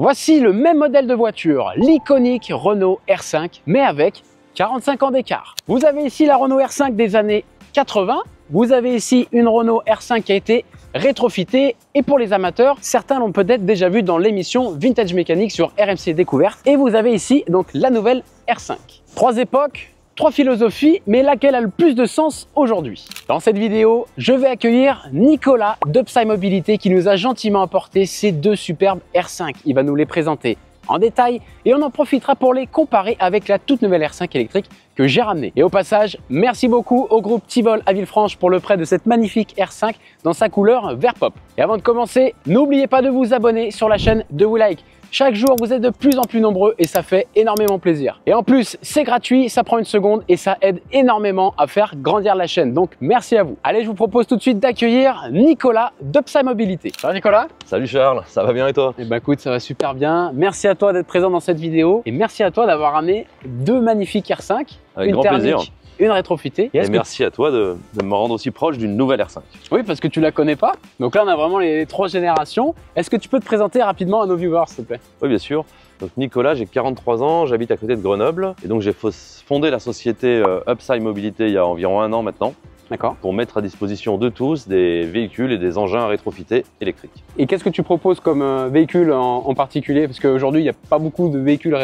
Voici le même modèle de voiture, l'iconique Renault R5, mais avec 45 ans d'écart. Vous avez ici la Renault R5 des années 80, vous avez ici une Renault R5 qui a été rétrofitée, et pour les amateurs, certains l'ont peut-être déjà vu dans l'émission Vintage Mécanique sur RMC Découverte, et vous avez ici donc la nouvelle R5. Trois époques, trois philosophies, mais laquelle a le plus de sens aujourd'hui? Dans cette vidéo, je vais accueillir Nicolas d'Upside Mobilité qui nous a gentiment apporté ces deux superbes R5. Il va nous les présenter en détail et on en profitera pour les comparer avec la toute nouvelle R5 électrique que j'ai ramenée. Et au passage, merci beaucoup au groupe Tivol à Villefranche pour le prêt de cette magnifique R5 dans sa couleur vert pop. Et avant de commencer, n'oubliez pas de vous abonner sur la chaîne de WeLike. Chaque jour, vous êtes de plus en plus nombreux et ça fait énormément plaisir. Et en plus, c'est gratuit, ça prend une seconde et ça aide énormément à faire grandir la chaîne. Donc, merci à vous. Allez, je vous propose tout de suite d'accueillir Nicolas d'Upside Mobilité. Salut Nicolas. Salut Charles, ça va bien et toi? Eh ben écoute, ça va super bien. Merci à toi d'être présent dans cette vidéo et merci à toi d'avoir ramené deux magnifiques R5. Avec une grand thermique, plaisir. une rétrofitée. Et merci à toi de me rendre aussi proche d'une nouvelle R5. Oui, parce que tu la connais pas. Donc là, on a vraiment les trois générations. Est-ce que tu peux te présenter rapidement à nos viewers, s'il te plaît? Oui, bien sûr. Donc Nicolas, j'ai 43 ans, j'habite à côté de Grenoble. Et donc j'ai fondé la société Upside Mobilité il y a environ 1 an maintenant. D'accord. Pour mettre à disposition de tous des véhicules et des engins rétrofités électriques. Et qu'est-ce que tu proposes comme véhicule en particulier? Parce qu'aujourd'hui, il n'y a pas beaucoup de véhicules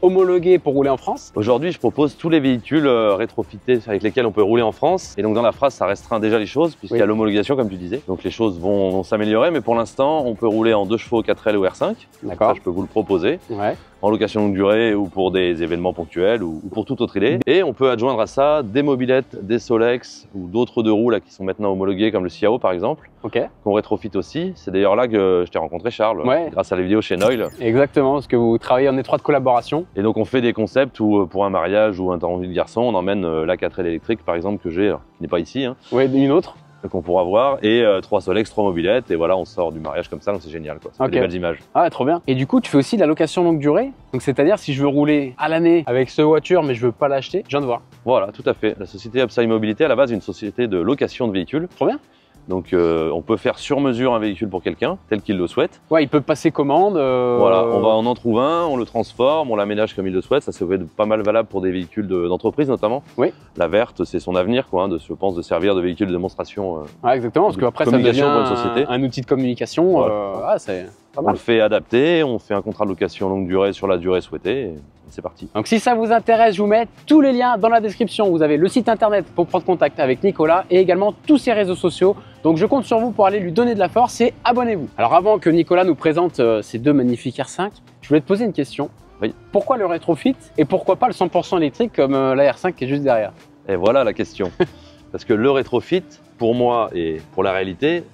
homologués pour rouler en France. Aujourd'hui, je propose tous les véhicules rétrofités avec lesquels on peut rouler en France. Et donc dans la phrase, ça restreint déjà les choses puisqu'il y a l'homologation, comme tu disais. Donc les choses vont s'améliorer, mais pour l'instant, on peut rouler en 2 chevaux 4L ou R5. D'accord. Ça, je peux vous le proposer. Ouais. En location longue durée ou pour des événements ponctuels ou pour toute autre idée. Et on peut adjoindre à ça des mobylettes, des Solex ou d'autres 2 roues là, qui sont maintenant homologués comme le Ciao par exemple, qu'on rétrofite aussi. C'est d'ailleurs là que je t'ai rencontré Charles, grâce à la vidéo chez Noil. Exactement, parce que vous travaillez en étroite collaboration. Et donc on fait des concepts où pour un mariage ou un temps de vie de garçon, on emmène la 4L électrique par exemple que j'ai, qui n'est pas ici. Hein. Ouais, une autre qu'on pourra voir, et 3 Solex, 3 mobylettes, et voilà, on sort du mariage comme ça, donc c'est génial, quoi. Ça fait des belles images. Ah, trop bien. Et du coup, tu fais aussi de la location longue durée, donc c'est-à-dire si je veux rouler à l'année avec cette voiture, mais je veux pas l'acheter, je viens de voir. Voilà, tout à fait. La société Upside Mobilité, à la base, est une société de location de véhicules. Trop bien. Donc on peut faire sur mesure un véhicule pour quelqu'un, tel qu'il le souhaite. Ouais, il peut passer commande. Voilà, on en trouve un, on le transforme, on l'aménage comme il le souhaite. Ça c'est pas mal valable pour des véhicules d'entreprise notamment. Oui. La verte, c'est son avenir, quoi, je pense, de servir de véhicule de démonstration. Ouais, exactement, parce qu'après ça devient un outil de communication. Voilà. C'est pas mal. On le fait adapter, on fait un contrat de location longue durée sur la durée souhaitée. Et c'est parti. Donc si ça vous intéresse, je vous mets tous les liens dans la description. Vous avez le site internet pour prendre contact avec Nicolas et également tous ses réseaux sociaux. Donc je compte sur vous pour aller lui donner de la force et abonnez-vous. Alors avant que Nicolas nous présente ces deux magnifiques R5, je voulais te poser une question. Oui. Pourquoi le rétrofit et pourquoi pas le 100% électrique comme la R5 qui est juste derrière? Et voilà la question. Parce que le rétrofit, pour moi et pour la réalité,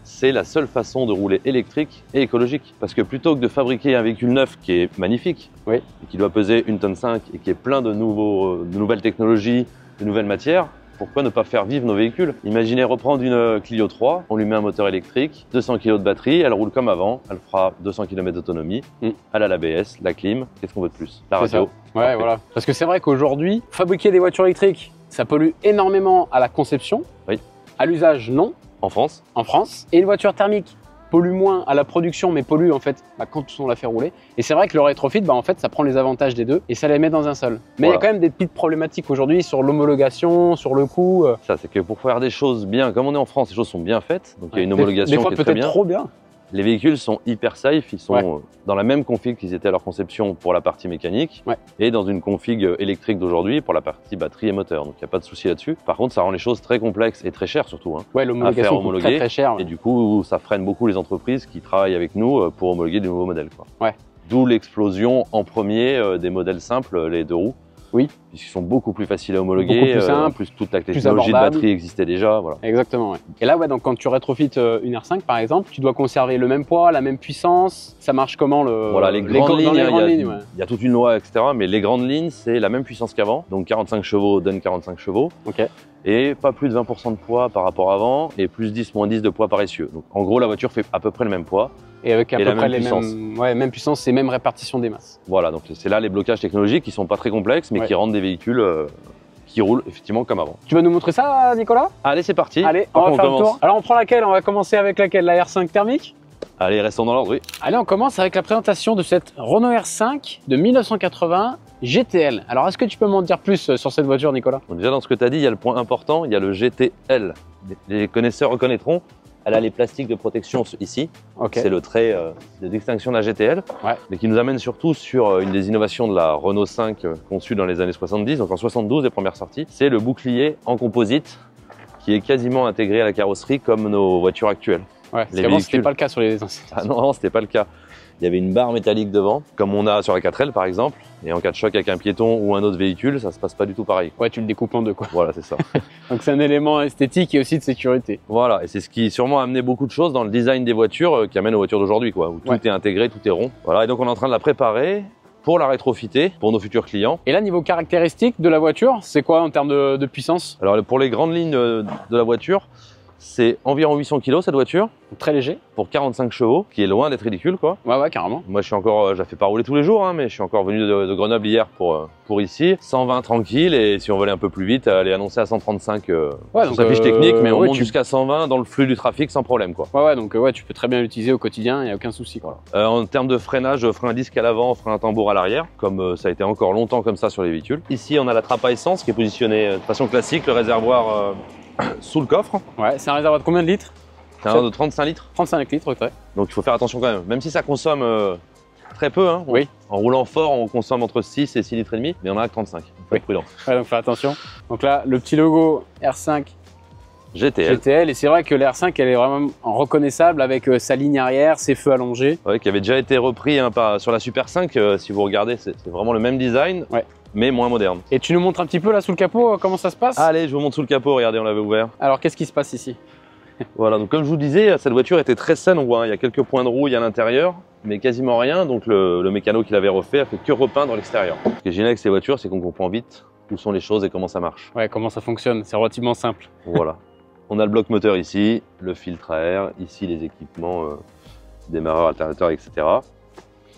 c'est la seule façon de rouler électrique et écologique. Parce que plutôt que de fabriquer un véhicule neuf qui est magnifique, et qui doit peser 1,5 tonne et qui est plein de nouvelles technologies, de nouvelles matières, pourquoi ne pas faire vivre nos véhicules? Imaginez reprendre une Clio 3, on lui met un moteur électrique, 200 kg de batterie, elle roule comme avant, elle fera 200 km d'autonomie, elle a l'ABS, la clim, qu'est-ce qu'on veut de plus? La radio. Ouais, voilà. Parce que c'est vrai qu'aujourd'hui, fabriquer des voitures électriques, ça pollue énormément à la conception. Oui. À l'usage, non. En France. En France. Et une voiture thermique pollue moins à la production, mais pollue en fait quand on la fait rouler. Et c'est vrai que le rétrofit, en fait, ça prend les avantages des deux et ça les met dans un seul. Mais il y a quand même des petites problématiques aujourd'hui sur l'homologation, sur le coût. Ça, c'est que pour faire des choses bien, comme on est en France, les choses sont bien faites. Donc il y a une homologation des fois qui est très bien. trop bien. Les véhicules sont hyper safe, ils sont dans la même config qu'ils étaient à leur conception pour la partie mécanique et dans une config électrique d'aujourd'hui pour la partie batterie et moteur. Donc il n'y a pas de souci là-dessus. Par contre, ça rend les choses très complexes et très chères surtout. Ouais, l'homologation coûte très cher. Et du coup, ça freine beaucoup les entreprises qui travaillent avec nous pour homologuer des nouveaux modèles. Ouais. D'où l'explosion en premier des modèles simples, les 2 roues. Oui. Puisqu'ils sont beaucoup plus faciles à homologuer, en plus toute la technologie de batterie existait déjà. Voilà. Exactement, ouais. Et là, donc quand tu rétrofites une R5 par exemple, tu dois conserver le même poids, la même puissance. Ça marche comment Voilà, les grandes lignes, il y a toute une loi, etc. Mais les grandes lignes, c'est la même puissance qu'avant. Donc 45 chevaux donne 45 chevaux. Et pas plus de 20% de poids par rapport à avant et plus 10, moins 10 de poids par essieu. Donc en gros, la voiture fait à peu près le même poids. Et avec à peu près les mêmes puissances et même répartition des masses. Voilà, donc c'est là les blocages technologiques qui sont pas très complexes, mais qui rendent des véhicules qui roulent effectivement comme avant. Tu vas nous montrer ça, Nicolas? Allez, c'est parti. Allez, on va faire le tour. Alors on prend laquelle? On va commencer avec laquelle? La R5 thermique? Allez, restons dans l'ordre, oui. Allez, on commence avec la présentation de cette Renault R5 de 1980 GTL. Alors, est-ce que tu peux m'en dire plus sur cette voiture, Nicolas? Donc déjà, dans ce que tu as dit, il y a le point important, il y a le GTL. Les connaisseurs reconnaîtront, elle a les plastiques de protection ici. Okay. C'est le trait de distinction de la GTL, ouais. Mais qui nous amène surtout sur une des innovations de la Renault 5 conçue dans les années 70, donc en 72, les premières sorties. C'est le bouclier en composite qui est quasiment intégré à la carrosserie comme nos voitures actuelles. Ouais, parce qu'avant, c'était pas le cas sur les anciennes. Ah non, c'était pas le cas. Il y avait une barre métallique devant, comme on a sur la 4L par exemple. Et en cas de choc avec un piéton ou un autre véhicule, ça se passe pas du tout pareil. Ouais, tu le découpes en deux, quoi. Voilà, c'est ça. Donc c'est un élément esthétique et aussi de sécurité. Voilà, et c'est ce qui sûrement a amené beaucoup de choses dans le design des voitures qui amène aux voitures d'aujourd'hui, quoi, où tout est intégré, tout est rond. Voilà, et donc on est en train de la préparer pour la rétrofiter pour nos futurs clients. Et là, niveau caractéristiques de la voiture, c'est quoi en termes de puissance? Alors pour les grandes lignes de la voiture, c'est environ 800 kg cette voiture. Très léger. Pour 45 chevaux, qui est loin d'être ridicule, quoi. Ouais, ouais, carrément. Moi, je la fais pas rouler tous les jours, hein, mais je suis encore venu de Grenoble hier pour ici. 120 tranquille, et si on veut aller un peu plus vite, elle est annoncée à 135 ouais, sur sa fiche technique, mais on ouais, monte jusqu'à 120 dans le flux du trafic sans problème, quoi. Ouais, ouais, donc ouais, tu peux très bien l'utiliser au quotidien, il n'y a aucun souci, quoi. En termes de freinage, frein à disque à l'avant, frein à tambour à l'arrière, comme ça a été encore longtemps comme ça sur les véhicules. Ici, on a la trappe à essence qui est positionnée de façon classique, le réservoir sous le coffre. Ouais, c'est un réservoir de combien de litres? C'est un de 35 litres. 35 litres, ok. Donc il faut faire attention quand même. Même si ça consomme très peu, hein, oui. En roulant fort, on consomme entre 6 et 6 litres et demi, mais on en a que 35. Il faut être prudent. Ouais, donc fais attention. Donc là, le petit logo R5 GTL. Et c'est vrai que la R5, elle est vraiment reconnaissable avec sa ligne arrière, ses feux allongés. Ouais, qui avait déjà été repris hein, sur la Super 5. Si vous regardez, c'est vraiment le même design. Ouais. Mais moins moderne. Et tu nous montres un petit peu là sous le capot comment ça se passe? Allez, je vous montre sous le capot, regardez, on l'avait ouvert. Alors qu'est-ce qui se passe ici? Voilà, donc comme je vous disais, cette voiture était très saine, on voit, hein, il y a quelques points de rouille à l'intérieur, mais quasiment rien, donc le mécano qui l'avait refait a fait que repeindre l'extérieur. Ce qui est génial avec ces voitures, c'est qu'on comprend vite où sont les choses et comment ça marche. Ouais, comment ça fonctionne, c'est relativement simple. Voilà. On a le bloc moteur ici, le filtre à air, ici les équipements, démarreur, alternateur, etc.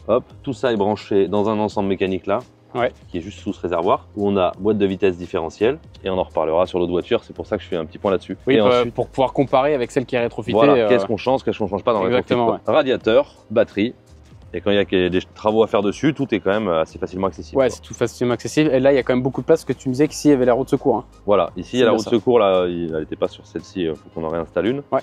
Hop, tout ça est branché dans un ensemble mécanique là. Ouais. Qui est juste sous ce réservoir, où on a boîte de vitesse différentielle, et on en reparlera sur l'autre voiture, c'est pour ça que je fais un petit point là-dessus. Oui, et ensuite, pour pouvoir comparer avec celle qui est rétrofitée. Voilà, qu'est-ce qu'on change pas dans la rétrofit. Ouais. Radiateur, batterie, et quand il y a des travaux à faire dessus, tout est quand même assez facilement accessible. Ouais, c'est tout facilement accessible, et là il y a quand même beaucoup de place, parce que tu me disais qu'ici il y avait la roue de secours. Hein. Voilà, ici il y a la roue de secours, là, elle n'était pas sur celle-ci, il faut qu'on en réinstalle une. Ouais.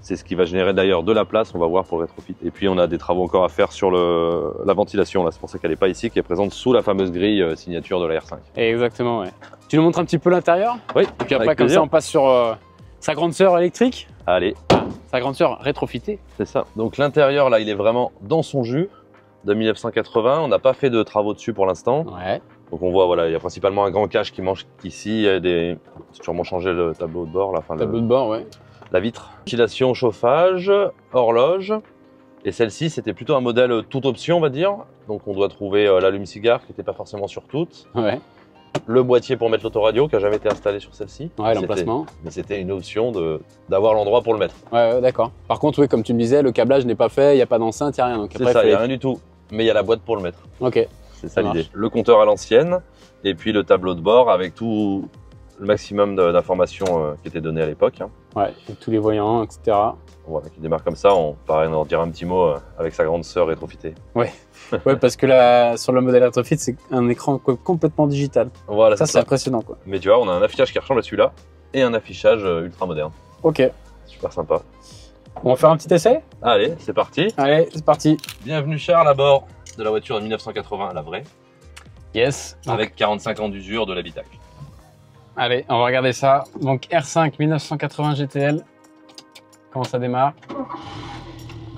C'est ce qui va générer d'ailleurs de la place, on va voir pour le rétrofit. Et puis on a des travaux encore à faire sur la ventilation, là, c'est pour ça qu'elle n'est pas ici, qui est présente sous la fameuse grille signature de la R5. Exactement, ouais. Tu nous montres un petit peu l'intérieur? Oui. Et puis après, comme ça, on passe sur sa grande sœur électrique. Allez. Sa grande sœur rétrofitée. C'est ça. Donc l'intérieur, là, il est vraiment dans son jus de 1980. On n'a pas fait de travaux dessus pour l'instant. Ouais. Donc on voit, voilà, il y a principalement un grand cache qui mange ici. Il y a sûrement changé le tableau de bord, là. Enfin, tableau de bord, ouais. La vitre. Ventilation, chauffage, horloge. Et celle-ci, c'était plutôt un modèle toute option, on va dire. Donc on doit trouver l'allume-cigare qui n'était pas forcément sur toutes. Ouais. Le boîtier pour mettre l'autoradio qui n'a jamais été installé sur celle-ci. Ouais, l'emplacement. Mais c'était une option d'avoir l'endroit pour le mettre. Ouais, d'accord. Par contre, oui, comme tu me disais, le câblage n'est pas fait, il n'y a pas d'enceinte, il n'y a rien. C'est ça, il n'y a rien du tout. Mais il y a la boîte pour le mettre. Ok. C'est ça l'idée. Le compteur à l'ancienne et puis le tableau de bord avec tout le maximum d'informations qui étaient données à l'époque. Hein. Ouais, avec tous les voyants, etc. Voilà, qui démarre comme ça, on en dira un petit mot avec sa grande sœur rétrofitée. Ouais, ouais, parce que là, sur le modèle rétrofit, c'est un écran complètement digital. Voilà, ça c'est impressionnant, quoi. Mais tu vois, on a un affichage qui ressemble à celui-là et un affichage ultra moderne. Ok. Super sympa. On va faire un petit essai? Allez, c'est parti. Allez, c'est parti. Bienvenue Charles à bord de la voiture de 1980, la vraie. Yes. Donc, avec 45 ans d'usure de l'habitacle. Allez, on va regarder ça. Donc R5 1980 GTL. Comment ça démarre?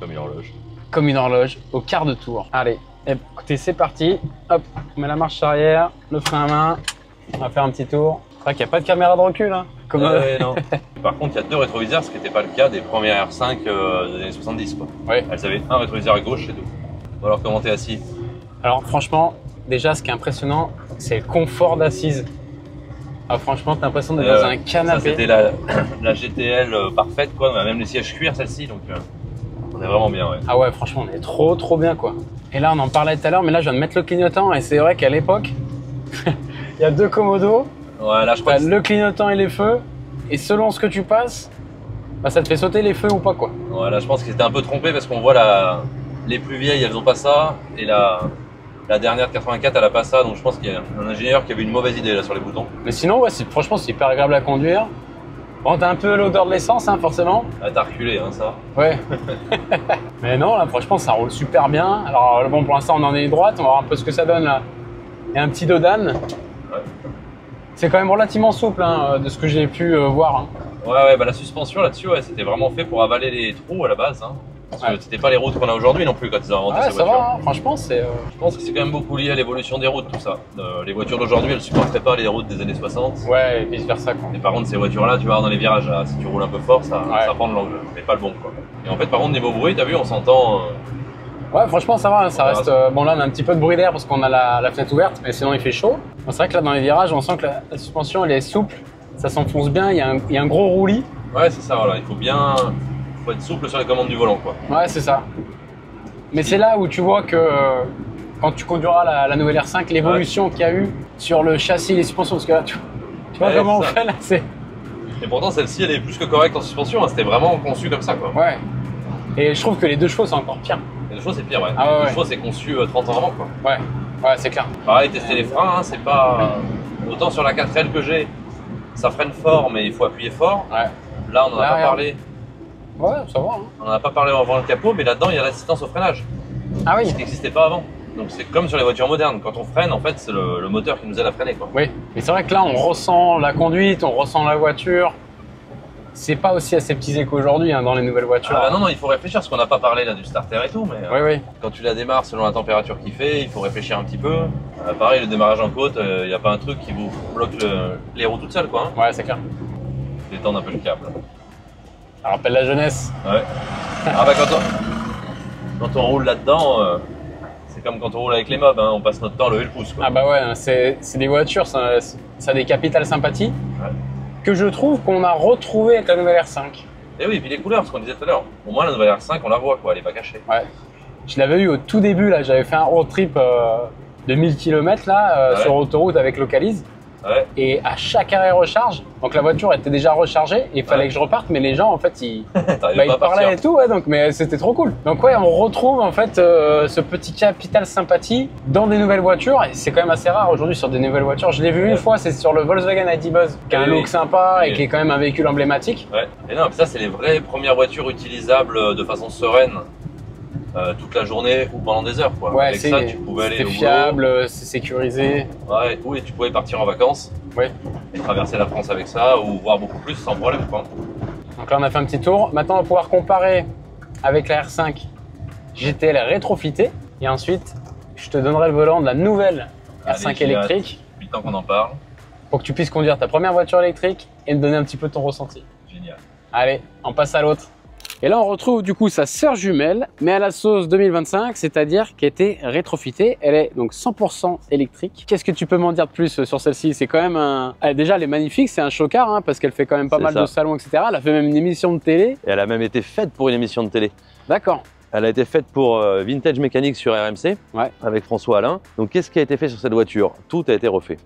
Comme une horloge. Comme une horloge, au quart de tour. Allez, écoutez, c'est parti. Hop, on met la marche arrière, le frein à main. On va faire un petit tour. C'est vrai qu'il n'y a pas de caméra de recul, hein. Comme non. Par contre, il y a deux rétroviseurs, ce qui n'était pas le cas des premières R5 des années 70. Quoi. Ouais. Elles avaient un rétroviseur à gauche et deux. Bon, alors, comment t'es assis? Alors, franchement, déjà, ce qui est impressionnant, c'est le confort d'assise. Ah, franchement, t'as l'impression d'être dans un canapé. Ça, c'était la GTL parfaite, quoi. On a même les sièges cuir, celle-ci, donc on est vraiment bien, ouais. Ah ouais, franchement, on est trop bien, quoi. Et là, on en parlait tout à l'heure, mais là, je viens de mettre le clignotant, et c'est vrai qu'à l'époque, il y a deux commodos. Ouais, là, je crois le clignotant et les feux, et selon ce que tu passes, Bah, ça te fait sauter les feux ou pas quoi. Ouais, là je pense qu'ils étaient un peu trompés parce qu'on voit les plus vieilles elles ont pas ça et la dernière de 84 elle a pas ça, donc je pense qu'il y a un ingénieur qui avait une mauvaise idée là sur les boutons. Mais sinon ouais, franchement c'est hyper agréable à conduire. Bon t'as un peu l'odeur de l'essence hein, forcément. Ah t'as reculé hein ça. Ouais. Mais non là franchement ça roule super bien. Alors bon pour l'instant on en est droite, on va voir un peu ce que ça donne là. Il y a un petit dos d'âne. Ouais. C'est quand même relativement souple hein, de ce que j'ai pu voir. Hein. Ouais, bah la suspension là-dessus, ouais, c'était vraiment fait pour avaler les trous à la base. Hein. Parce que c'était pas les routes qu'on a aujourd'hui non plus quand ils ont inventé ces voitures. Ça va, hein, franchement, c'est. Je pense que c'est quand même beaucoup lié à l'évolution des routes, tout ça. Les voitures d'aujourd'hui, elles supporteraient pas les routes des années 60. Ouais, et vice versa quoi. Et par contre, ces voitures-là, tu vas voir dans les virages, là, si tu roules un peu fort, ça prend de l'angle, mais pas le bon quoi. Et en fait, par contre, niveau bruit, t'as vu, on s'entend. Ouais, franchement, ça va, ça reste. Bon, là, on a un petit peu de bruit d'air parce qu'on a la fenêtre ouverte, mais sinon, il fait chaud. Bon, c'est vrai que là, dans les virages, on sent que la suspension, elle est souple, ça s'enfonce bien, il y a un gros roulis. Ouais, c'est ça, voilà, il faut être souple sur les commandes du volant, quoi. Ouais, c'est ça. Mais c'est là où tu vois que quand tu conduiras la nouvelle R5, l'évolution qu'il y a eu sur le châssis et les suspensions, parce que là, tu vois comment on fait là, c'est. Et pourtant, celle-ci, elle est plus que correcte en suspension, hein. C'était vraiment conçu comme ça, quoi. Ouais. Et je trouve que les 2 chevaux, c'est encore pire. Les 2 chevaux, c'est pire, ouais. Ah, les 2 chevaux, c'est conçu 30 ans avant, quoi. Ouais, c'est clair. Pareil, tester les freins, hein, c'est pas. Autant sur la 4L que j'ai, ça freine fort, mais il faut appuyer fort. Ouais. Là, on en a pas parlé. Ouais, ça va. Hein. On en a pas parlé avant le capot, mais là-dedans, il y a l'assistance au freinage. Ah oui. Ce qui n'existait pas avant. Donc c'est comme sur les voitures modernes. Quand on freine, en fait, c'est le moteur qui nous aide à freiner, quoi. Oui, mais c'est vrai que là, on ressent la conduite, on ressent la voiture. C'est pas aussi aseptisé qu'aujourd'hui hein, dans les nouvelles voitures. Ah bah non, il faut réfléchir, parce qu'on n'a pas parlé là du starter et tout, mais oui. Quand tu la démarres selon la température qu'il fait, il faut réfléchir un petit peu. Pareil, le démarrage en côte, il n'y a pas un truc qui vous bloque les roues toutes seules, quoi. Hein. Ouais, c'est clair. Détendre un peu le câble. Ça rappelle la jeunesse. Ouais. Ah bah quand on roule là-dedans, c'est comme quand on roule avec les mobs, hein, on passe notre temps à lever le pouce, quoi. Ah bah ouais, c'est des voitures, ça a des capitales sympathies. Ouais. Que je trouve qu'on a retrouvé avec la nouvelle R5. Et oui, et puis les couleurs, ce qu'on disait tout à l'heure. Au moins la nouvelle R5, on la voit, quoi, elle est pas cachée. Ouais. Je l'avais eu au tout début, là, j'avais fait un road trip de 1000 km là, sur autoroute avec Localise. Ouais. Et à chaque arrêt recharge, donc la voiture était déjà rechargée et il fallait que je reparte, mais les gens en fait ils parlaient et tout, donc mais c'était trop cool. Donc ouais, on retrouve en fait ce petit capital sympathie dans des nouvelles voitures et c'est quand même assez rare aujourd'hui sur des nouvelles voitures. Je l'ai vu une fois, c'est sur le Volkswagen ID Buzz, qui a un look sympa et qui est quand même un véhicule emblématique. Ouais. Et non, ça c'est les vraies premières voitures utilisables de façon sereine. Toute la journée ou pendant des heures, quoi. Ouais, avec ça, tu pouvais aller au boulot. C'est fiable, c'est sécurisé. Ouais, oui, tu pouvais partir en vacances. Ouais. Et traverser la France avec ça ou voir beaucoup plus sans problème, quoi. Donc là, on a fait un petit tour. Maintenant, on va pouvoir comparer avec la R5 GTL rétrofitée. Et ensuite, je te donnerai le volant de la nouvelle R5 électrique. Depuis le temps qu'on en parle. Pour que tu puisses conduire ta première voiture électrique et me donner un petit peu ton ressenti. Génial. Allez, on passe à l'autre. Et là, on retrouve du coup sa sœur jumelle, mais à la sauce 2025, c'est-à-dire qui a été rétrofitée. Elle est donc 100% électrique. Qu'est-ce que tu peux m'en dire de plus sur celle-ci? C'est quand même un... déjà, elle est magnifique, c'est un chocard, hein, parce qu'elle fait quand même pas mal de salons, etc. Elle a fait même une émission de télé. Et elle a même été faite pour une émission de télé. D'accord. Elle a été faite pour Vintage Mécanique sur RMC, avec François Alain. Donc, qu'est-ce qui a été fait sur cette voiture? Tout a été refait.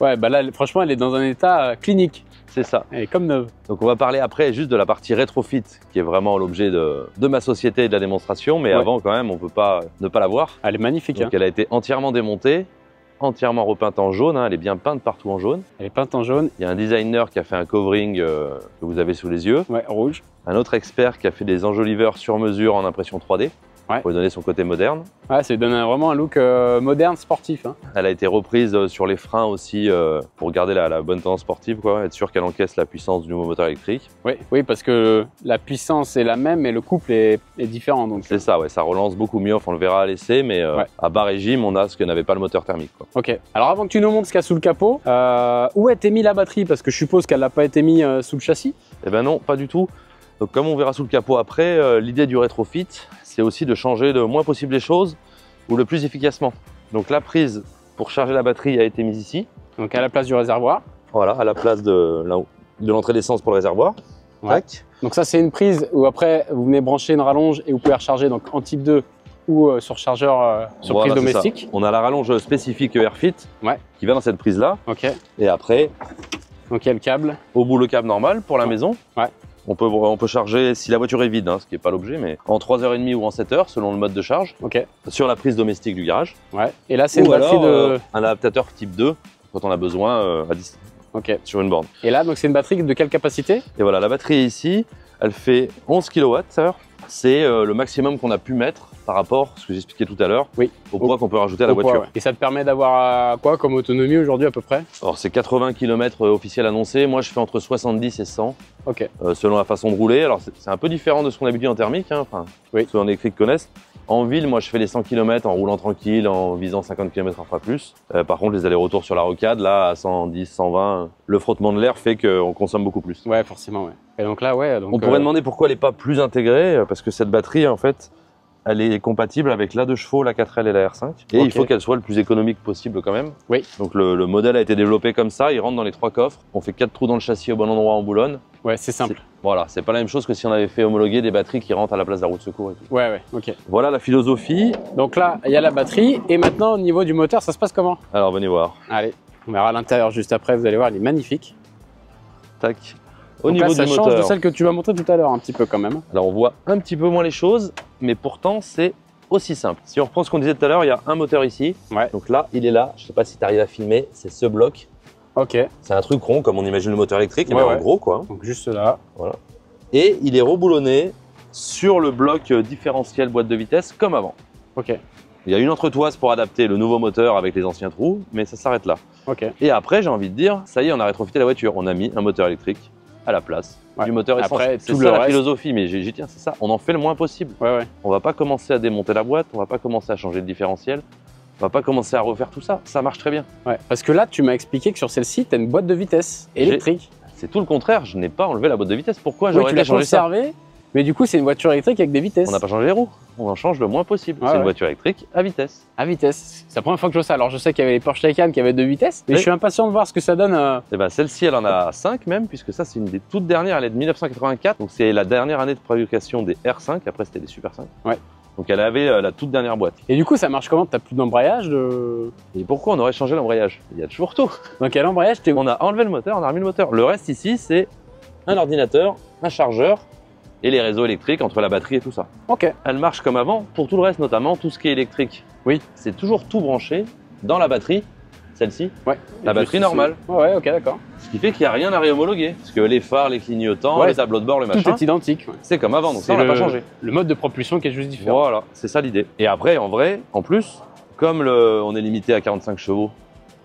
Ouais, bah là, franchement, elle est dans un état clinique. C'est ça. Elle est comme neuve. Donc on va parler après juste de la partie rétrofit, qui est vraiment l'objet de ma société et de la démonstration. Mais avant, quand même, on ne peut pas ne pas la voir. Elle est magnifique. Donc elle a été entièrement démontée, entièrement repeinte en jaune. Hein. Elle est bien peinte partout en jaune. Elle est peinte en jaune. Il y a un designer qui a fait un covering que vous avez sous les yeux. Ouais, rouge. Un autre expert qui a fait des enjoliveurs sur mesure en impression 3D. Pour lui donner son côté moderne. Ouais, ça lui donne vraiment un look moderne, sportif. Hein. Elle a été reprise sur les freins aussi pour garder la bonne tendance sportive, quoi. Être sûr qu'elle encaisse la puissance du nouveau moteur électrique. Oui, parce que la puissance est la même, mais le couple est différent. C'est ça, ouais, ça relance beaucoup mieux. Enfin, on le verra à l'essai, mais à bas régime, on a ce que n'avait pas le moteur thermique, quoi. Ok. Alors avant que tu nous montres ce qu'il y a sous le capot, où a été mis la batterie? Parce que je suppose qu'elle n'a pas été mise sous le châssis. Eh ben non, pas du tout. Donc comme on verra sous le capot après, l'idée du rétrofit, c'est aussi de changer le moins possible les choses ou le plus efficacement. Donc la prise pour charger la batterie a été mise ici. Donc à la place du réservoir. Voilà, à la place de l'entrée d'essence pour le réservoir. Ouais. Donc ça c'est une prise où après vous venez brancher une rallonge et vous pouvez recharger donc en type 2 ou sur chargeur sur prise domestique. On a la rallonge spécifique Airfit qui va dans cette prise là. Ok. Et après, donc il y a le câble. Au bout le câble normal pour la maison. Ouais. On peut charger, si la voiture est vide, hein, ce qui n'est pas l'objet, mais en 3h30 ou en 7h, selon le mode de charge, sur la prise domestique du garage. Ouais. Et là, c'est une batterie de... un adaptateur type 2, quand on a besoin à distance, sur une borne. Et là, donc c'est une batterie de quelle capacité? Et voilà, la batterie est ici, elle fait 11 kWh. C'est le maximum qu'on a pu mettre par rapport à ce que j'expliquais tout à l'heure, au poids qu'on peut rajouter à la voiture. Et ça te permet d'avoir quoi comme autonomie aujourd'hui à peu près? Alors c'est 80 km officiels annoncés, moi je fais entre 70 et 100, selon la façon de rouler. Alors c'est un peu différent de ce qu'on a habitué en thermique, hein. Enfin, ceux en électrique connaissent. En ville, moi je fais les 100 km en roulant tranquille, en visant 50 km/h pas plus. Par contre, les allers-retours sur la rocade, là à 110, 120, le frottement de l'air fait qu'on consomme beaucoup plus. Ouais, forcément, Et donc là, on pourrait demander pourquoi elle n'est pas plus intégrée, parce que cette batterie, en fait, elle est compatible avec la 2 chevaux, la 4L et la R5. Et il faut qu'elle soit le plus économique possible quand même. Donc le modèle a été développé comme ça, il rentre dans les 3 coffres. On fait 4 trous dans le châssis au bon endroit en boulonne. Ouais, c'est simple. Voilà, c'est pas la même chose que si on avait fait homologuer des batteries qui rentrent à la place de la roue de secours et tout. Ok. Voilà la philosophie. Donc là, il y a la batterie. Et maintenant, au niveau du moteur, ça se passe comment? Alors venez voir. Allez, on verra l'intérieur juste après, vous allez voir, il est magnifique. Tac. Au niveau du moteur, ça change de celle que tu m'as montré tout à l'heure un petit peu quand même. Alors on voit un petit peu moins les choses, mais pourtant c'est aussi simple. Si on reprend ce qu'on disait tout à l'heure, il y a un moteur ici. Donc là, il est là. Je sais pas si tu arrives à filmer, c'est ce bloc. C'est un truc rond comme on imagine le moteur électrique, mais en gros quoi. Donc juste là. Voilà. Et il est reboulonné sur le bloc différentiel boîte de vitesse comme avant. Il y a une entretoise pour adapter le nouveau moteur avec les anciens trous, mais ça s'arrête là. Et après, j'ai envie de dire, ça y est, on a rétrofité la voiture. On a mis un moteur électrique à la place du moteur essence. C'est ça la philosophie, mais j'y tiens, c'est ça. On en fait le moins possible. On va pas commencer à démonter la boîte, on va pas commencer à changer le différentiel, on va pas commencer à refaire tout ça. Ça marche très bien. Parce que là, tu m'as expliqué que sur celle-ci, tu as une boîte de vitesse électrique. C'est tout le contraire, je n'ai pas enlevé la boîte de vitesse. Pourquoi j'aurais été changer ça? Mais du coup, c'est une voiture électrique avec des vitesses. On n'a pas changé les roues, on en change le moins possible. C'est une voiture électrique à vitesse. À vitesse. C'est la première fois que je vois ça. Alors je sais qu'il y avait les Porsche Taycan qui avaient 2 vitesses, mais je suis impatient de voir ce que ça donne. Et ben celle-ci, elle en a 5 même, puisque ça c'est une des toutes dernières, elle est de 1984, donc c'est la dernière année de fabrication des R5, après c'était des Super 5. Donc elle avait la toute dernière boîte. Et du coup, ça marche comment? T'as plus d'embrayage Et pourquoi on aurait changé l'embrayage? Il y a toujours tout. Donc à l'embrayage, on a enlevé le moteur, on a remis le moteur. Le reste ici, c'est un ordinateur, un chargeur, et les réseaux électriques entre la batterie et tout ça. Elle marche comme avant pour tout le reste, notamment tout ce qui est électrique. C'est toujours tout branché dans la batterie, celle-ci, la batterie normale. D'accord. Ce qui fait qu'il n'y a rien à réhomologuer. Parce que les phares, les clignotants, les tableaux de bord, le machin. Tout est identique. C'est comme avant, donc ça on n'a pas changé. Le mode de propulsion qui est juste différent. Voilà, c'est ça l'idée. Et après, en vrai, en plus, comme on est limité à 45 chevaux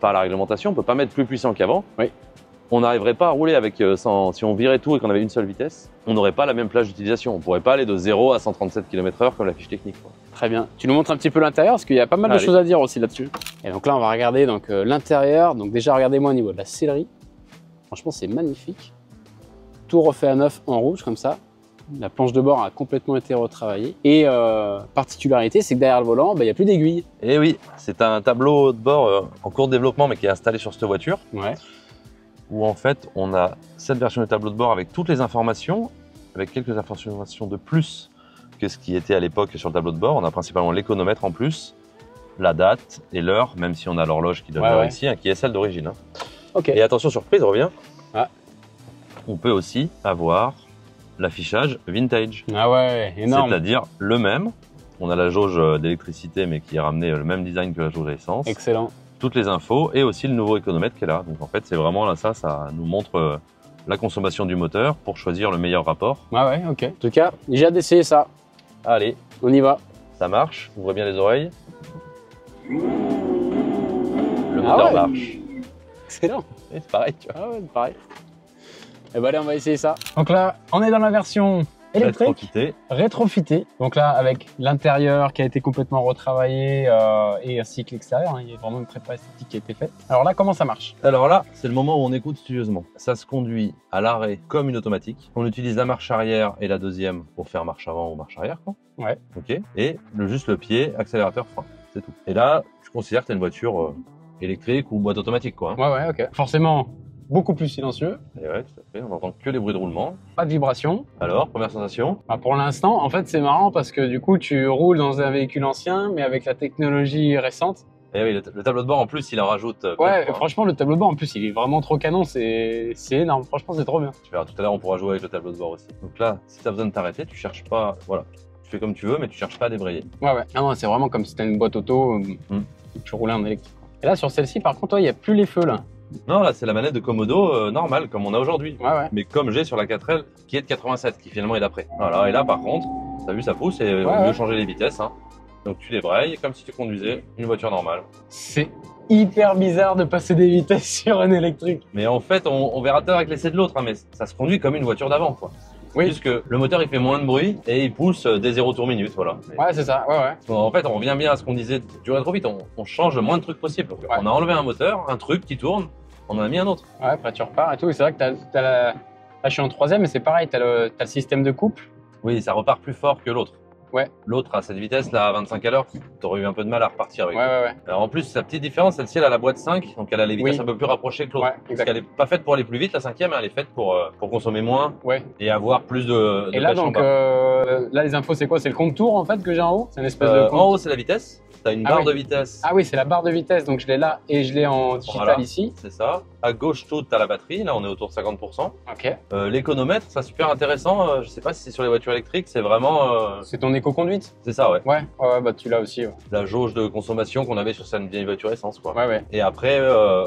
par la réglementation, on ne peut pas mettre plus puissant qu'avant. On n'arriverait pas à rouler avec si on virait tout et qu'on avait une seule vitesse, on n'aurait pas la même plage d'utilisation. On pourrait pas aller de 0 à 137 km/h comme la fiche technique. Très bien. Tu nous montres un petit peu l'intérieur parce qu'il y a pas mal de choses à dire aussi là-dessus. Et donc là, on va regarder l'intérieur. Donc déjà, regardez-moi au niveau de la sellerie. Franchement, c'est magnifique. Tout refait à neuf en rouge comme ça. La planche de bord a complètement été retravaillée. Et particularité, c'est que derrière le volant, il n'y a plus d'aiguille. Et oui, c'est un tableau de bord en cours de développement, mais qui est installé sur cette voiture. Où en fait on a cette version de tableau de bord avec toutes les informations, avec quelques informations de plus que ce qui était à l'époque sur le tableau de bord. On a principalement l'économètre en plus, la date et l'heure, même si on a l'horloge qui donne l'heure ici, qui est celle d'origine. Et attention, surprise, reviens. On peut aussi avoir l'affichage vintage. Énorme. C'est-à-dire le même. On a la jauge d'électricité, mais qui est ramenée le même design que la jauge à essence. Excellent. Toutes les infos et aussi le nouveau économètre qui est là. Donc en fait, c'est vraiment là, ça nous montre la consommation du moteur pour choisir le meilleur rapport. En tout cas, j'ai hâte d'essayer ça. Allez, on y va. Ça marche, ouvrez bien les oreilles. Le moteur marche. Excellent. C'est pareil, tu vois. C'est pareil. Et allez, on va essayer ça. Donc là, on est dans la version électrique, rétrofité. Donc là, avec l'intérieur qui a été complètement retravaillé et ainsi que l'extérieur, il y a vraiment une prépa esthétique qui a été faite. Alors là, comment ça marche? Alors là, c'est le moment où on écoute studieusement. Ça se conduit à l'arrêt comme une automatique. On utilise la marche arrière et la deuxième pour faire marche avant ou marche arrière, quoi. Et juste le pied, accélérateur, frein. C'est tout. Et là, je considère que tu as une voiture électrique ou boîte automatique, quoi. Forcément, beaucoup plus silencieux. Et tout à fait, on n'entend que les bruits de roulement. Pas de vibration. Alors, première sensation? Pour l'instant, en fait, c'est marrant parce que du coup, tu roules dans un véhicule ancien, mais avec la technologie récente, Et oui, le tableau de bord en plus, il en rajoute. Ouais, franchement, le tableau de bord en plus, il est vraiment trop canon, c'est énorme. Franchement, c'est trop bien. Tu verras, tout à l'heure, on pourra jouer avec le tableau de bord aussi. Donc là, si tu as besoin de t'arrêter, tu cherches pas. Voilà, tu fais comme tu veux, mais tu cherches pas à débrayer. Ouais, ouais. Ah non, c'est vraiment comme si t'as une boîte auto, tu roulais en électrique. Et là, sur celle-ci, par contre, il n'y a plus les feux là. Non, là, c'est la manette de Komodo normale, comme on a aujourd'hui. Ouais, ouais. Mais comme j'ai sur la 4L, qui est de 87, qui finalement est d'après. Voilà, et là, par contre, t'as vu, ça pousse et on peut changer les vitesses. Hein. Donc tu débrayes comme si tu conduisais une voiture normale. C'est hyper bizarre de passer des vitesses sur une électrique. Mais en fait, on verra tout à l'heure avec l'essai de l'autre, hein, mais ça se conduit comme une voiture d'avant, quoi. Oui. Puisque le moteur, il fait moins de bruit et il pousse des 0 tours minute, voilà. Ouais, c'est ça, ouais, ouais. En fait, on revient bien à ce qu'on disait du rétrofit, on change le moins de trucs possible. On a enlevé un moteur, un truc qui tourne, on en a mis un autre. Ouais, après tu repars et tout. C'est vrai que t'as la... Là, je suis en 3e, mais c'est pareil, t'as le système de couple. Oui, ça repart plus fort que l'autre. Ouais. L'autre, à cette vitesse, là, à 25 à l'heure, t'aurais eu un peu de mal à repartir avec. Ouais, ouais, ouais. Alors, en plus, sa petite différence, celle-ci, elle a la boîte 5, donc elle a les vitesses un peu plus rapprochées que l'autre. Ouais, parce qu'elle n'est pas faite pour aller plus vite, la 5e, elle est faite pour consommer moins et avoir plus de et là, donc, là, les infos, c'est quoi? C'est le compte tour, en fait, que j'ai en haut? C'est une espèce de compte. En haut, c'est la vitesse. Tu as une barre de vitesse. Ah oui, c'est la barre de vitesse, donc je l'ai là et je l'ai en digital ici. C'est ça. À gauche, tout, tu as la batterie. Là, on est autour de 50%. Ok. L'économètre, c'est super intéressant. Je sais pas si c'est sur les voitures électriques, c'est vraiment. C'est ton éco-conduite? C'est ça, ouais. Ouais, bah tu l'as aussi. Ouais. La jauge de consommation qu'on avait sur cette vieille voiture essence, quoi. Ouais, ouais. Et après,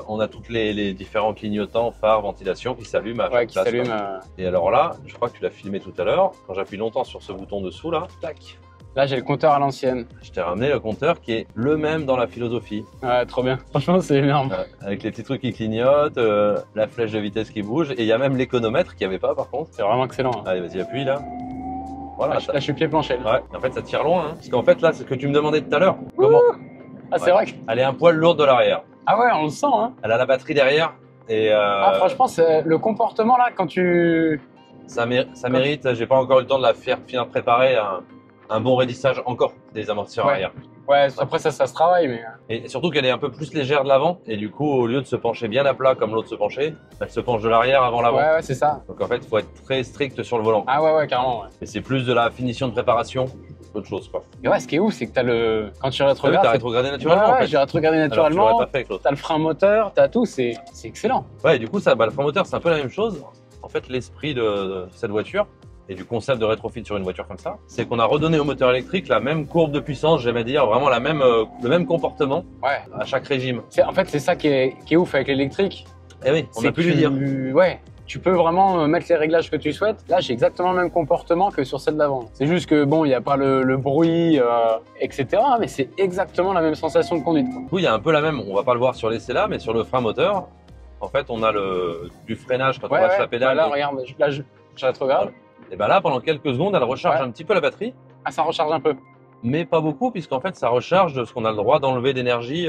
on a toutes les différents clignotants, phares, ventilation qui s'allument à chaque qui s'allument. Et alors là, je crois que tu l'as filmé tout à l'heure. Quand j'appuie longtemps sur ce bouton dessous, là, tac. Là, j'ai le compteur à l'ancienne. Je t'ai ramené le compteur qui est le même dans la philosophie. Ouais, trop bien. Franchement, c'est énorme. Avec les petits trucs qui clignotent, la flèche de vitesse qui bouge, et il y a même l'économètre qui n'y avait pas par contre. C'est vraiment excellent. Allez, vas-y, appuie là. Voilà. Là, je suis pied plancher. Ouais, en fait, ça tire loin. Hein. Parce qu'en fait, là, c'est ce que tu me demandais tout à l'heure. Comment Ah, c'est vrai que... Elle est un poil lourde de l'arrière. Ah ouais, on le sent, hein. Elle a la batterie derrière. Et Ah, franchement, le comportement là, quand tu... Ça mérite, j'ai pas encore eu le temps de la faire finir de préparer un bon raidissage encore des amortisseurs arrière. Ouais, après ça se travaille, mais... Et surtout qu'elle est un peu plus légère de l'avant, et du coup, au lieu de se pencher bien à plat comme l'autre se penchait, elle se penche de l'arrière avant l'avant. Ouais, c'est ça. Donc en fait, il faut être très strict sur le volant. Ah ouais, carrément, ouais. Et c'est plus de la finition de préparation qu'autre chose, quoi. Et ouais, ce qui est ouf, c'est que t'as le... Quand tu rétrogrades... T'as rétrogradé naturellement, en fait. j'ai rétrogradé naturellement. Alors, tu l'aurais pas fait avec l'autre. T'as le frein moteur, t'as tout, c'est excellent. Ouais, et du coup, le frein moteur, c'est un peu la même chose. En fait, l'esprit de cette voiture, et du concept de rétrofit sur une voiture comme ça, c'est qu'on a redonné au moteur électrique la même courbe de puissance, j'aime dire, vraiment le même comportement à chaque régime. En fait, c'est ça qui est ouf avec l'électrique. Eh oui, on a pu lui dire. Ouais, tu peux vraiment mettre les réglages que tu souhaites. Là, j'ai exactement le même comportement que sur celle d'avant. C'est juste que bon, il n'y a pas le bruit, etc. Mais c'est exactement la même sensation de conduite. Oui, il y a un peu la même, on va pas le voir sur l'essai là, mais sur le frein moteur, en fait, on a du freinage quand on lâche la pédale. Là, regarde, là, je rétrograde. Et bien là, pendant quelques secondes, elle recharge un petit peu la batterie. Ah, ça recharge un peu. Mais pas beaucoup, puisqu'en fait, ça recharge de ce qu'on a le droit d'enlever d'énergie,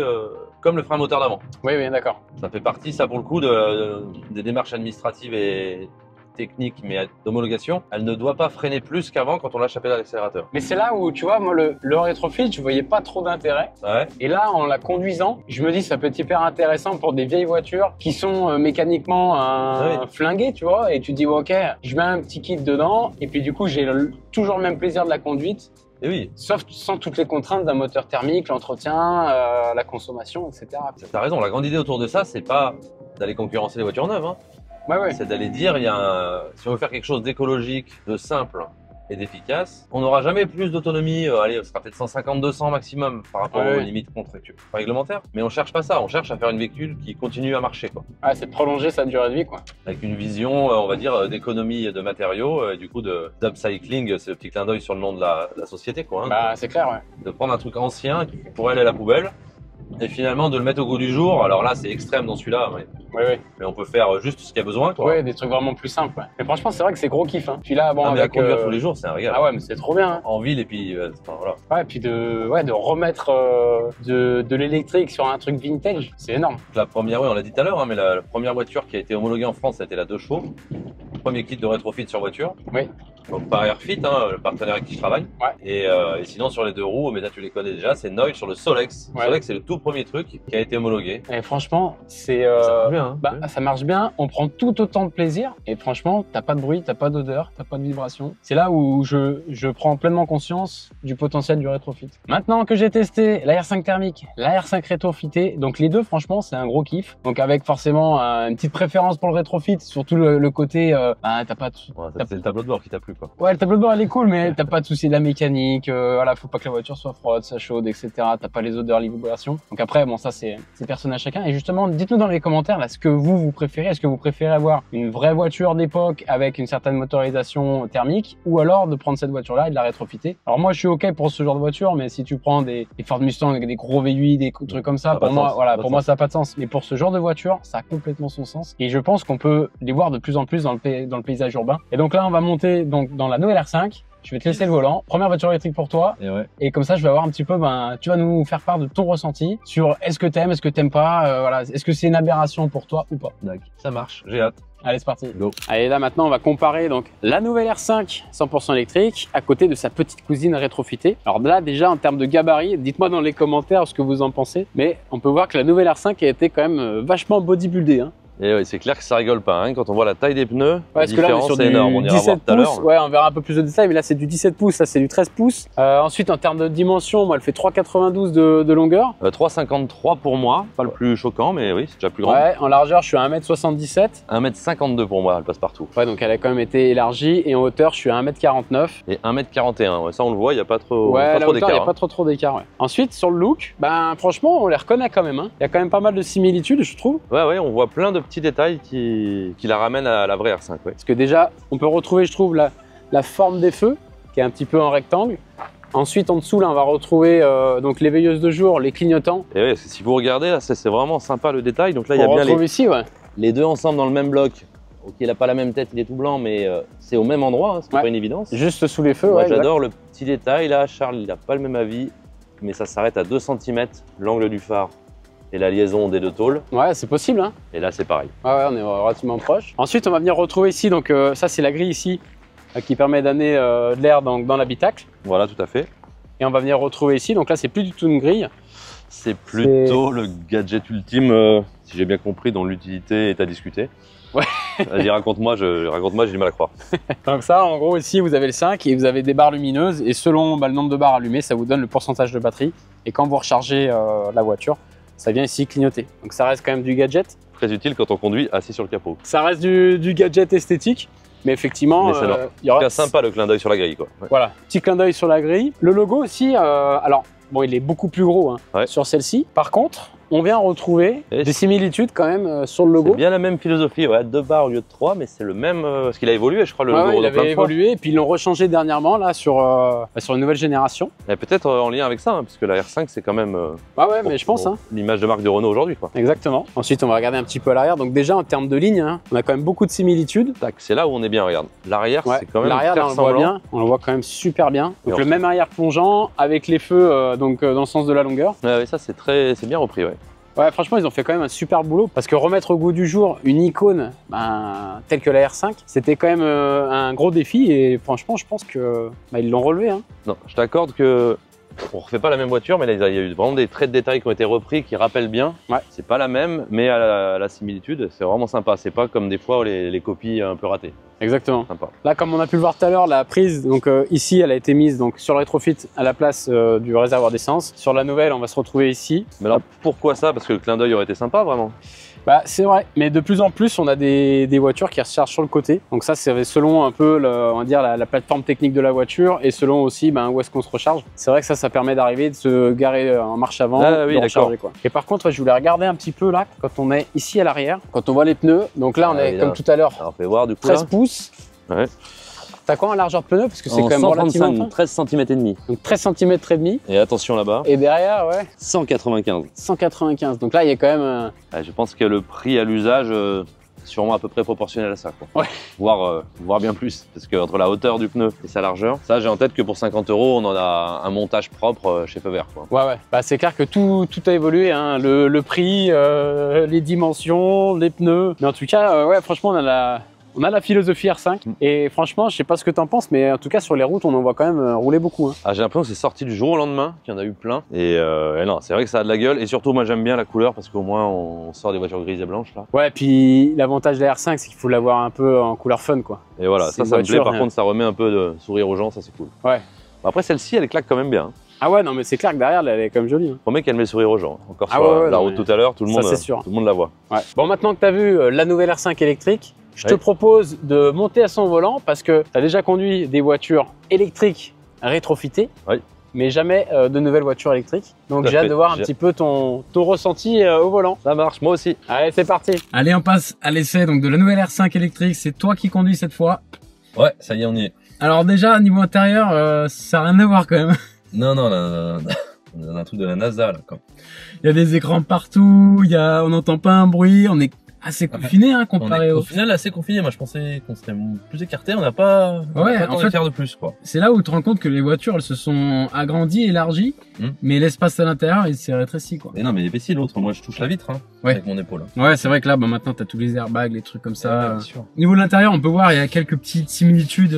comme le frein moteur d'avant. Oui, d'accord. Ça fait partie, ça pour le coup, des démarches administratives et techniques, mais d'homologation. Elle ne doit pas freiner plus qu'avant quand on lâche la pédale d'accélérateur. Mais c'est là où, tu vois, moi, le rétrofit, je voyais pas trop d'intérêt. Ouais. Et là, en la conduisant, je me dis ça peut être hyper intéressant pour des vieilles voitures qui sont mécaniquement flinguées, tu vois. Et tu te dis, ok, je mets un petit kit dedans. Et puis du coup, j'ai toujours le même plaisir de la conduite. Et oui. Sauf sans toutes les contraintes d'un moteur thermique, l'entretien, la consommation, etc. T'as raison, la grande idée autour de ça, c'est pas d'aller concurrencer les voitures neuves. Hein. Ouais. C'est d'aller dire, si on veut faire quelque chose d'écologique, de simple et d'efficace, on n'aura jamais plus d'autonomie, allez, ce sera peut-être 150-200 maximum par rapport aux limites réglementaires. Mais on cherche pas ça, on cherche à faire une véhicule qui continue à marcher, quoi. Ah, c'est de prolonger sa durée de vie, quoi. Avec une vision, on va dire, d'économie de matériaux, et du coup d'upcycling, c'est le petit clin d'œil sur le nom de la société, quoi. Hein. Bah, c'est clair, ouais. De prendre un truc ancien qui pourrait aller à la poubelle, et finalement de le mettre au goût du jour. Alors là, c'est extrême dans celui-là, mais on peut faire juste ce qu'il y a besoin, quoi. Ouais, des trucs vraiment plus simples. Ouais. Mais franchement, c'est vrai que c'est gros kiff. Hein. Puis là, bon, mais à conduire tous les jours, c'est un régal. Ah ouais, mais c'est trop bien. Hein. En ville et puis voilà. Ouais, et puis de remettre de l'électrique sur un truc vintage, c'est énorme. La première, on l'a dit tout à l'heure, hein, mais la première voiture qui a été homologuée en France, c'était la 2 chevaux. Premier kit de rétrofit sur voiture. Oui. Donc par Airfit, hein, le partenaire avec qui je travaille. Ouais. Et sinon sur les deux roues, mais là tu les connais déjà, c'est Noil sur le Solex. Ouais. Solex c'est le tout premier truc qui a été homologué. Et franchement, c'est Ça marche bien, hein. bah, ça marche bien, on prend tout autant de plaisir et franchement, t'as pas de bruit, t'as pas d'odeur, t'as pas de vibration. C'est là où je prends pleinement conscience du potentiel du rétrofit. Maintenant que j'ai testé la R5 thermique, la R5 rétrofitée, donc les deux franchement c'est un gros kiff. Donc avec forcément une petite préférence pour le rétrofit, surtout le côté bah, t'as pas de... Ouais, c'est le tableau de bord qui t'a plu quoi. Ouais, le tableau de bord elle est cool, mais t'as pas de souci de la mécanique, voilà, faut pas que la voiture soit froide, soit chaude, etc. T'as pas les odeurs, les vibrations. Donc après, bon, ça c'est personnel à chacun. Et justement, dites-nous dans les commentaires là ce que vous préférez. Est-ce que vous préférez avoir une vraie voiture d'époque avec une certaine motorisation thermique, ou alors de prendre cette voiture-là et de la rétrofiter? Alors moi, je suis ok pour ce genre de voiture, mais si tu prends des Ford Mustang avec des gros V8, des trucs comme ça, pour moi, voilà, pour moi ça n'a pas de sens. Mais pour ce genre de voiture, ça a complètement son sens. Et je pense qu'on peut les voir de plus en plus dans le paysage urbain. Et donc là, on va monter donc dans la nouvelle R5. Je vais te laisser le volant. Première voiture électrique pour toi. Et comme ça, je vais avoir un petit peu, tu vas nous faire part de ton ressenti sur est-ce que t'aimes, est-ce que t'aimes pas, voilà, est-ce que c'est une aberration pour toi ou pas. D'accord. Ça marche, j'ai hâte. Allez, c'est parti. Go. Allez, là maintenant, on va comparer donc la nouvelle R5 100% électrique à côté de sa petite cousine rétrofitée. Alors là, déjà en termes de gabarit, dites-moi dans les commentaires ce que vous en pensez. Mais on peut voir que la nouvelle R5 a été quand même vachement bodybuildée, hein. Et oui, c'est clair que ça rigole pas, hein. Quand on voit la taille des pneus, la parce que là, on est différence sur est du énorme. On ira 17 voir tout à pouces. l'heure. Ouais, on verra un peu plus de détails, mais là c'est du 17 pouces, ça c'est du 13 pouces. Ensuite, en termes de dimension, moi, elle fait 3,92 de longueur. 3,53 pour moi, pas le plus choquant, mais oui, c'est déjà plus grand. Ouais, en largeur, je suis à 1m77. 1m52 pour moi, elle passe partout. Ouais, donc elle a quand même été élargie. Et en hauteur, je suis à 1m49. Et 1m41, ouais, ça on le voit, il n'y a pas trop, Ouais, pas la trop hauteur, il n'y d'écart. a pas trop d'écart. Ouais. Ensuite, sur le look, ben franchement, on les reconnaît quand même, hein. Il y a quand même pas mal de similitudes, je trouve. Ouais, on voit plein de petits détails qui la ramènent à la vraie R5. Ouais. Parce que déjà, on peut retrouver, je trouve, la forme des feux, qui est un petit peu en rectangle. Ensuite, en dessous, là, on va retrouver donc les veilleuses de jour, les clignotants. Et ouais, si vous regardez, là, c'est vraiment sympa le détail. Donc là, il y a On bien retrouve ici, ouais. les deux ensemble dans le même bloc. Ok, il n'a pas la même tête, il est tout blanc, mais c'est au même endroit, hein, c'est pas une évidence. Juste sous les feux, Moi, ouais. j'adore le petit détail là. Charles, il n'a pas le même avis, mais ça s'arrête à 2 cm, l'angle du phare et la liaison des deux tôles. Ouais, c'est possible, hein. Et là, c'est pareil. Ouais, on est relativement proche. Ensuite, on va venir retrouver ici, donc ça, c'est la grille ici, qui permet d'amener de l'air dans l'habitacle. Voilà, tout à fait. Et on va venir retrouver ici, donc là, c'est plus du tout une grille. C'est plutôt le gadget ultime, si j'ai bien compris, dont l'utilité est à discuter. Ouais. Vas-y, raconte-moi, j'ai du mal à croire. Donc ça, en gros, ici, vous avez le 5 et vous avez des barres lumineuses. Et selon le nombre de barres allumées, ça vous donne le pourcentage de batterie. Et quand vous rechargez la voiture, ça vient ici clignoter. Donc ça reste quand même du gadget. Très utile quand on conduit assis sur le capot. Ça reste du gadget esthétique. Mais effectivement, Mais il y aura... C'est sympa le clin d'œil sur la grille, quoi. Ouais. Voilà, petit clin d'œil sur la grille. Le logo aussi, alors, bon, il est beaucoup plus gros, hein, Ouais. sur celle-ci. Par contre, on vient retrouver Et des similitudes quand même sur le logo. C'est bien la même philosophie, ouais, 2 barres au lieu de 3, mais c'est le même, parce qu'il a évolué, je crois, le Ouais, logo. ouais, il plein de avait fois. évolué et puis ils l'ont rechangé dernièrement là sur une nouvelle génération. Et peut-être en lien avec ça, hein, parce que la R5, c'est quand même Ouais, mais je pense, hein. l'image de marque de Renault aujourd'hui, quoi. Exactement. Ensuite, on va regarder un petit peu à l'arrière. Donc déjà, en termes de ligne, hein, on a quand même beaucoup de similitudes. Tac, c'est là où on est bien, regarde. L'arrière, Ouais. c'est quand même L'arrière, très là, on le voit ressemblant. bien. On le voit quand même super bien. Donc Et le même arrière plongeant avec les feux dans le sens de la longueur. Ouais, ça, c'est bien repris, ouais. Ouais, franchement, ils ont fait quand même un super boulot parce que remettre au goût du jour une icône telle que la R5, c'était quand même un gros défi et franchement, je pense que ils l'ont relevé, hein. Non, je t'accorde que on refait pas la même voiture, mais là, il y a eu vraiment des traits de détail qui ont été repris, qui rappellent bien. Ouais. C'est pas la même, mais à la similitude, c'est vraiment sympa. C'est pas comme des fois les copies un peu ratées. Exactement. Sympa. Là, comme on a pu le voir tout à l'heure, la prise, donc ici, elle a été mise donc sur le rétrofit à la place du réservoir d'essence. Sur la nouvelle, on va se retrouver ici. Mais alors, pourquoi ça? Parce que le clin d'œil aurait été sympa, vraiment. Bah, c'est vrai, mais de plus en plus, on a des voitures qui rechargent sur le côté. Donc ça, c'est selon un peu, on va dire, la plateforme technique de la voiture et selon aussi où est-ce qu'on se recharge. C'est vrai que ça permet d'arriver de se garer en marche avant, Ah, oui, de recharger, quoi. Et par contre, je voulais regarder un petit peu là, quand on est ici à l'arrière, quand on voit les pneus. Donc là, on est, comme tout à l'heure, Alors, fais voir du coup 13 là. pouces. Ouais. T'as quoi en largeur de pneu? Parce que c'est En quand même relativement 135, fin. 13 cm et demi. Donc 13 cm et demi. Et attention là-bas, Et derrière, ouais, 195. 195. Donc là, il y a quand même... Je pense que le prix à l'usage est sûrement à peu près proportionnel à ça, quoi. Ouais. Voire bien plus. Parce que entre la hauteur du pneu et sa largeur, ça j'ai en tête que pour 50 €, on en a un montage propre chez Feu Vert, quoi. Ouais. Bah, c'est clair que tout a évolué, hein. Le prix, les dimensions, les pneus. Mais en tout cas, ouais, franchement, on a On a la philosophie R5 et franchement, je sais pas ce que tu en penses, mais en tout cas sur les routes, on en voit quand même rouler beaucoup. Hein. Ah, j'ai l'impression que c'est sorti du jour au lendemain, qu'il y en a eu plein. Et non, c'est vrai que ça a de la gueule. Et surtout, moi j'aime bien la couleur parce qu'au moins on sort des voitures grises et blanches là. Ouais, puis l'avantage de la R5, c'est qu'il faut l'avoir un peu en couleur fun, quoi. Et voilà, ça me plaît. Par contre, ça remet un peu de sourire aux gens, ça c'est cool. Ouais. Après, celle-ci, elle claque quand même bien. Ah ouais, non, mais c'est clair que derrière, elle est quand même jolie. Hein. Je promets qu'elle met le sourire aux gens. Encore sur la route tout à l'heure, tout le monde la voit. Ouais. Bon, maintenant que tu as vu la nouvelle R5 électrique, je te propose de monter à son volant parce que tu as déjà conduit des voitures électriques rétrofitées, mais jamais de nouvelles voitures électriques. Donc j'ai hâte de voir un petit peu ton ressenti au volant. Ça marche, moi aussi. Allez, c'est parti. Allez, on passe à l'essai donc de la nouvelle R5 électrique. C'est toi qui conduis cette fois. Ouais, ça y est, on y est. Alors déjà, niveau intérieur, ça n'a rien à voir quand même. Non, on a un truc de la NASA là. Quoi. Il y a des écrans partout, on n'entend pas un bruit, on est assez confiné hein, comparé au final assez confiné. Moi je pensais qu'on serait plus écarté, on n'a pas en fait de plus quoi. C'est là où tu te rends compte que les voitures elles se sont agrandies, élargies, mais l'espace à l'intérieur il s'est rétréci quoi. Mais non mais si l'autre, moi je touche la vitre avec mon épaule. Ouais, c'est vrai que là maintenant tu as tous les airbags, les trucs comme ça. Niveau de l'intérieur, on peut voir il y a quelques petites similitudes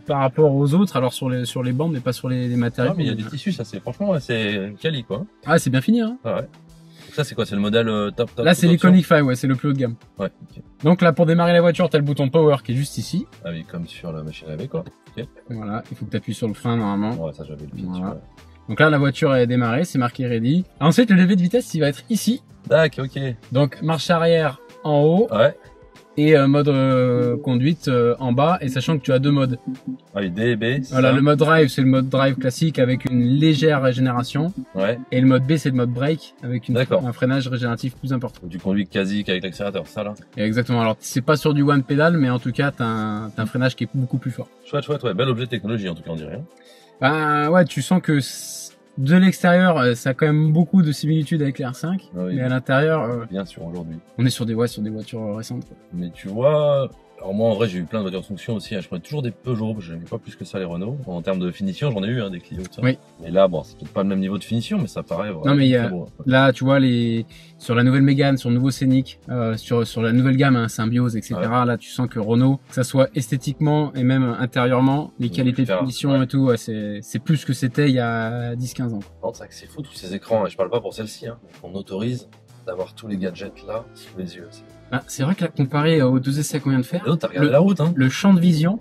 par rapport aux autres, alors sur les bandes mais pas sur les matériaux. Ouais, mais il y a des tissus, ça c'est franchement c'est quali quoi. Ah, c'est bien fini hein. Ah ouais. Ça c'est quoi? C'est le modèle top? Là c'est l'Iconic 5, ouais, c'est le plus haut de gamme. Ouais, ok. Donc là pour démarrer la voiture, t'as le bouton Power qui est juste ici. Ah oui, comme sur la machine à laver quoi. Okay. Voilà, il faut que tu appuies sur le frein normalement. Ouais, ça j'avais le pied dessus. Voilà. Donc là la voiture est démarrée, c'est marqué ready. Ensuite le levier de vitesse il va être ici. D'accord, ok. Donc marche arrière en haut. Ouais. Et mode conduite en bas, et sachant que tu as deux modes. Ah oui, D et B. Voilà, le mode drive c'est le mode drive classique avec une légère régénération. Ouais. Et le mode B c'est le mode brake avec un freinage régénératif plus important. Tu conduis quasi qu'avec l'accélérateur, ça là. Et exactement, alors c'est pas sur du one pédale, mais en tout cas t'as un freinage qui est beaucoup plus fort. Chouette, ouais, bel objet de technologie en tout cas, on dirait. Ben ouais, tu sens que de l'extérieur, ça a quand même beaucoup de similitudes avec les R5, mais à l'intérieur, bien sûr aujourd'hui. On est sur des voitures récentes. Quoi. Mais tu vois, alors moi en vrai j'ai eu plein de voitures de fonction aussi. Je prenais toujours des Peugeot, je n'aimais pas plus que ça les Renault. En termes de finition, j'en ai eu des Clio. Ça. Oui. Mais là, bon, c'est peut-être pas le même niveau de finition, mais ça paraît vraiment. Non mais là, tu vois sur la nouvelle Mégane, sur le nouveau Scénic, sur la nouvelle gamme, Symbiose, etc. Ouais. Là, tu sens que Renault, que ça soit esthétiquement et même intérieurement, les qualités de finition et tout, c'est plus ce que c'était il y a 10-15 ans. C'est vrai que c'est fou tous ces écrans. Et je parle pas pour celle-ci. On autorise d'avoir tous les gadgets là sous les yeux. C'est vrai que là, comparé aux deux essais qu'on vient de faire, t'as regardé la route, le champ de vision,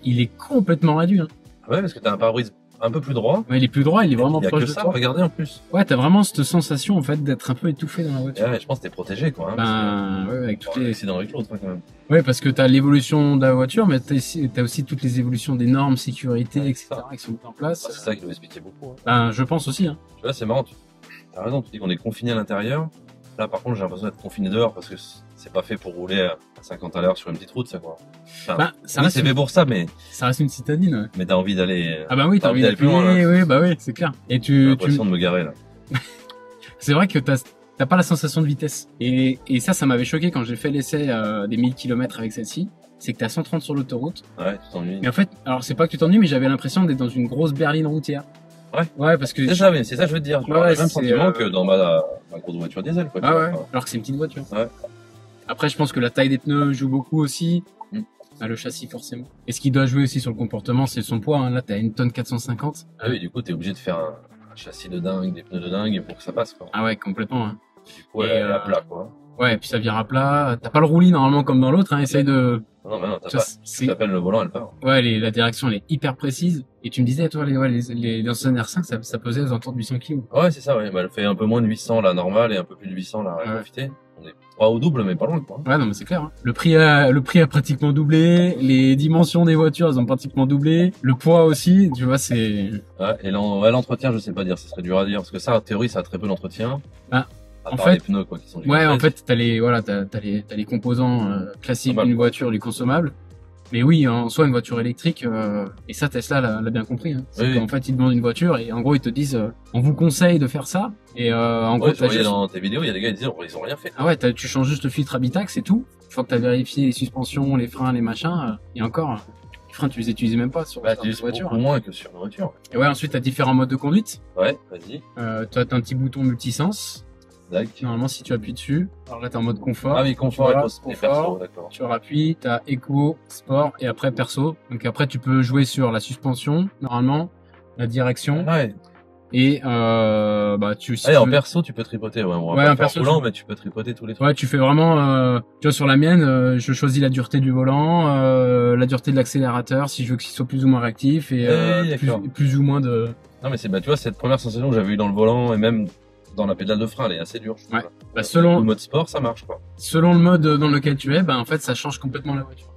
il est complètement réduit. Hein. Ouais, parce que t'as un pare-brise un peu plus droit. Ouais, il est plus droit, il est vraiment proche de ça, toi. Regardez en plus. Ouais, t'as vraiment cette sensation en fait d'être un peu étouffé dans la voiture. Ouais, je pense que t'es protégé quoi. Ouais, avec toutes les. C'est dans avec l'autre quand même. Ouais, parce que t'as l'évolution de la voiture, mais t'as aussi toutes les évolutions des normes sécurité, etc. qui sont mises en place. C'est ça qui doit expliquer beaucoup. Je pense aussi. Hein. Tu vois, c'est marrant. T'as raison, tu dis qu'on est confiné à l'intérieur. Là, par contre, j'ai l'impression d'être confiné dehors parce que c'est pas fait pour rouler à 50 à l'heure sur une petite route, ça quoi. Enfin, c'est fait pour ça, mais ça reste une citadine. Ouais. Mais t'as envie d'aller. Ah bah oui, t'as envie d'aller plus loin. Oui, c'est clair. Et j'ai l'impression de me garer là. C'est vrai que t'as pas la sensation de vitesse. Et ça m'avait choqué quand j'ai fait l'essai des 1000 km avec celle-ci. C'est que t'es à 130 sur l'autoroute. Ouais, tu t'ennuies. Mais en fait, alors c'est pas que tu t'ennuies, mais j'avais l'impression d'être dans une grosse berline routière. Ouais, parce que. C'est ça, mais c'est ça que je veux te dire. J'ai le même sentiment que dans ma grosse voiture diesel, quoi. Ouais. Alors que c'est une petite voiture. Ouais. Après, je pense que la taille des pneus joue beaucoup aussi. Le châssis, forcément. Et ce qui doit jouer aussi sur le comportement, c'est son poids. Hein. Là, t'as 1 tonne 450. Ah oui, du coup, t'es obligé de faire un châssis de dingue, des pneus de dingue pour que ça passe, quoi. Ah ouais, complètement. Hein. Du coup, elle est à plat, quoi. Ouais, et puis ça vire à plat. T'as pas le roulis normalement comme dans l'autre. Hein. Essaye de. Non, t'as pas. Tu t'appelles le volant, elle part. Ouais, la direction, elle est hyper précise. Et tu me disais, toi, les anciennes R5, ça pesait aux alentours de 800 kg. Ouais, c'est ça, ouais. Elle fait un peu moins de 800 la normale et un peu plus de 800 la rétrofitée. On est pas au double, mais pas loin, quoi. Ouais, non, mais c'est clair. Hein. Le prix a pratiquement doublé. Les dimensions des voitures, elles ont pratiquement doublé. Le poids aussi, tu vois, c'est. Ouais, et l'entretien, je sais pas dire. Ça serait dur à dire. Parce que ça, en théorie, ça a très peu d'entretien. En fait, les pneus, quoi, qui sont en fait, t'as les composants classiques d'une voiture, les consommables. Mais oui, en soi, une voiture électrique, et ça, Tesla l'a bien compris. Hein. C'est qu'en fait, ils demandent une voiture et en gros, ils te disent, on vous conseille de faire ça. Et en gros, dans tes vidéos, il y a des gars qui disent, ils ont rien fait. Ah ouais, tu changes juste le filtre Habitax, c'est tout. Une fois que t'as vérifié les suspensions, les freins, les machins, et encore, les freins, tu les utilisais même pas sur la voiture. Beaucoup moins que sur une voiture. Et ouais, ensuite, t'as différents modes de conduite. Ouais, vas-y. T'as un petit bouton multisens. Normalement, si tu appuies dessus, alors là, tu es en mode confort. Ah oui, confort et perso, d'accord. Tu appuies, tu as éco, sport et après perso. Donc après, tu peux jouer sur la suspension, normalement, la direction. Ouais. Et en perso, tu peux tripoter. Ouais, on va pas faire roulant, mais tu peux tripoter tous les trucs. Ouais, tu fais vraiment. Tu vois, sur la mienne, je choisis la dureté du volant, la dureté de l'accélérateur, si je veux qu'il soit plus ou moins réactif et plus ou moins de. Non, mais c'est tu vois, cette première sensation que j'avais eue dans le volant et même dans la pédale de frein, elle est assez dure. Ouais. Bah, selon le mode sport, ça marche quoi. Selon le mode dans lequel tu es, en fait, ça change complètement la voiture.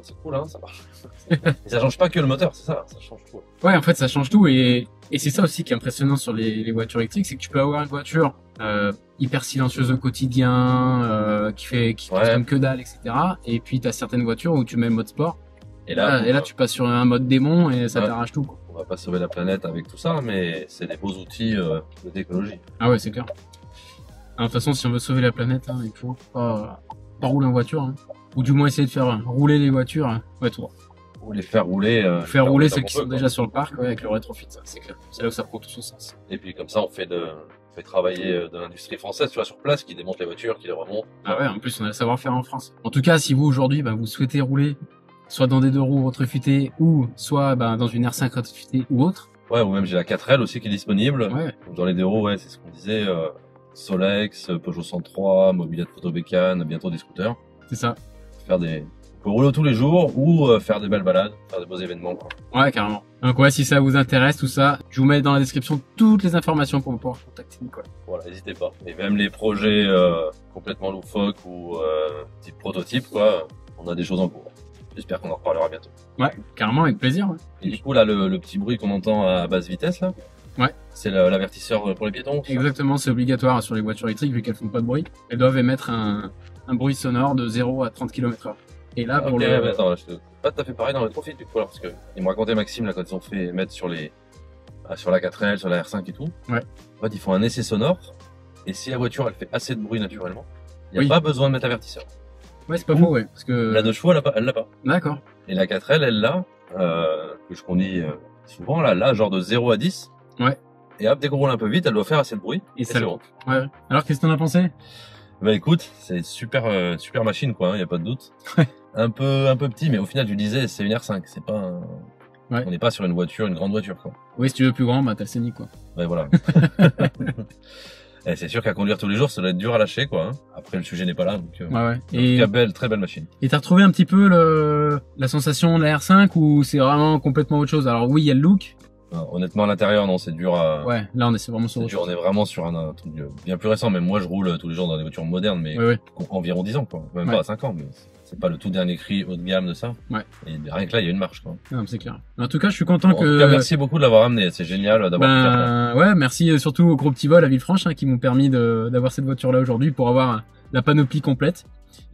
C'est cool, hein, ça marche. Et ça change pas que le moteur, c'est ça change tout. Ouais, en fait, ça change tout et c'est ça aussi qui est impressionnant sur les voitures électriques, c'est que tu peux avoir une voiture hyper silencieuse au quotidien, qui consomme que dalle, etc. Et puis t'as certaines voitures où tu mets mode sport. Et là, tu passes sur un mode démon et ça t'arrache tout, quoi. On va pas sauver la planète avec tout ça, mais c'est des beaux outils d'écologie. Ah ouais, c'est clair. De toute façon, si on veut sauver la planète, il faut pas rouler en voiture, hein. Ou du moins essayer de faire rouler les voitures, tout. Ou les faire rouler. Faire rouler celles qui sont déjà sur le parc, avec le rétrofit, ça, c'est clair. C'est là où ça prend tout son sens. Et puis comme ça, on fait travailler de l'industrie française, tu vois, sur place, qui démonte les voitures, qui les remonte. Ah ouais, en plus, on a le savoir-faire en France. En tout cas, si vous, aujourd'hui, vous souhaitez rouler, soit dans des 2 roues rétrofitées, ou soit dans une R5 rétrofitée ou autre. Ouais, ou même j'ai la 4L aussi qui est disponible. Ouais. Dans les 2 roues, c'est ce qu'on disait. Solex, Peugeot 103, mobilette photobécane, bientôt des scooters. C'est ça. On peut rouler tous les jours ou faire des belles balades, faire des beaux événements, quoi. Ouais, carrément. Donc ouais, si ça vous intéresse, tout ça, je vous mets dans la description toutes les informations pour pouvoir contacter Nicolas. Voilà, n'hésitez pas. Et même les projets complètement loufoques ou type prototype, quoi, on a des choses en cours. J'espère qu'on en reparlera bientôt. Ouais, carrément, avec plaisir. Ouais. Et du coup, là, le petit bruit qu'on entend à basse vitesse, là, ouais, c'est l'avertisseur pour les piétons. Exactement, c'est obligatoire sur les voitures électriques vu qu'elles font pas de bruit. Elles doivent émettre un bruit sonore de 0 à 30 km/h. Et là, pour mais attends, pas tout à fait pareil dans le rétrofit du coup, alors, parce que il me racontait Maxime là quand ils ont fait mettre sur la 4L, sur la R5 et tout. Ouais. En fait, ils font un essai sonore et si la voiture elle fait assez de bruit naturellement, il n'y a pas besoin de mettre avertisseur. Ouais, c'est pas faux, ouais, parce que la 2 chevaux elle l'a pas. D'accord. Et la 4L elle l'a, que je conduis souvent là, genre de 0 à 10. Ouais. Et hop, dès qu'on roule un peu vite, elle doit faire assez de bruit. Et ça le bon. Ouais. Alors qu'est-ce que t'en as pensé? Bah écoute, c'est super machine quoi, y a pas de doute. Ouais. Un peu petit, mais au final tu disais c'est une R5, c'est pas on n'est pas sur une grande voiture quoi. Oui, si tu veux plus grand, t'as le Scénic quoi. Ouais voilà. Et c'est sûr qu'à conduire tous les jours, ça doit être dur à lâcher quoi. Après le sujet n'est pas là donc. Ouais. Et très belle machine. Et t'as retrouvé un petit peu la sensation de la R5 ou c'est vraiment complètement autre chose? Alors oui, il y a le look. Non, honnêtement, à l'intérieur, non, c'est dur à... Ouais, là, on est vraiment sur autre chose. On est vraiment sur un truc bien plus récent. Même moi, je roule tous les jours dans des voitures modernes, mais environ 10 ans, quoi. Même pas à 5 ans, mais c'est pas le tout dernier cri haut de gamme de ça. Ouais. Et rien que là, il y a une marche, quoi. Non, c'est clair. En tout cas, je suis content que... En tout cas, merci beaucoup de l'avoir amené. C'est génial d'avoir pu faire ça. Ouais, merci surtout au gros petit vol à Villefranche, qui m'ont permis d'avoir cette voiture-là aujourd'hui pour avoir la panoplie complète.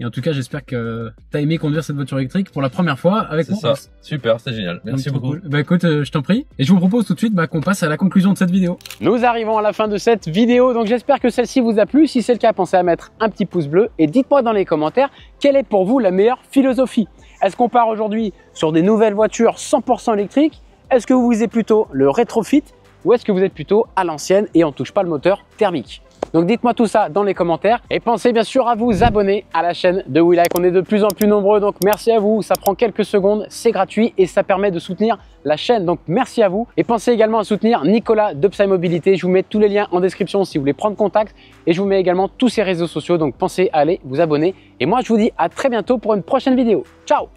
Et en tout cas, j'espère que t'as aimé conduire cette voiture électrique pour la première fois avec moi. C'est ça. Super, c'était génial. Merci beaucoup. Cool. Bah écoute, je t'en prie. Et je vous propose tout de suite qu'on passe à la conclusion de cette vidéo. Nous arrivons à la fin de cette vidéo, donc j'espère que celle-ci vous a plu. Si c'est le cas, pensez à mettre un petit pouce bleu et dites-moi dans les commentaires quelle est pour vous la meilleure philosophie. Est-ce qu'on part aujourd'hui sur des nouvelles voitures 100% électriques? Est-ce que vous visez plutôt le rétrofit ou est-ce que vous êtes plutôt à l'ancienne et on touche pas le moteur thermique? Donc dites-moi tout ça dans les commentaires et pensez bien sûr à vous abonner à la chaîne de WeLike. On est de plus en plus nombreux, donc merci à vous. Ça prend quelques secondes, c'est gratuit et ça permet de soutenir la chaîne. Donc merci à vous. Et pensez également à soutenir Nicolas de Psy Mobilité. Je vous mets tous les liens en description si vous voulez prendre contact. Et je vous mets également tous ses réseaux sociaux. Donc pensez à aller vous abonner. Et moi je vous dis à très bientôt pour une prochaine vidéo. Ciao!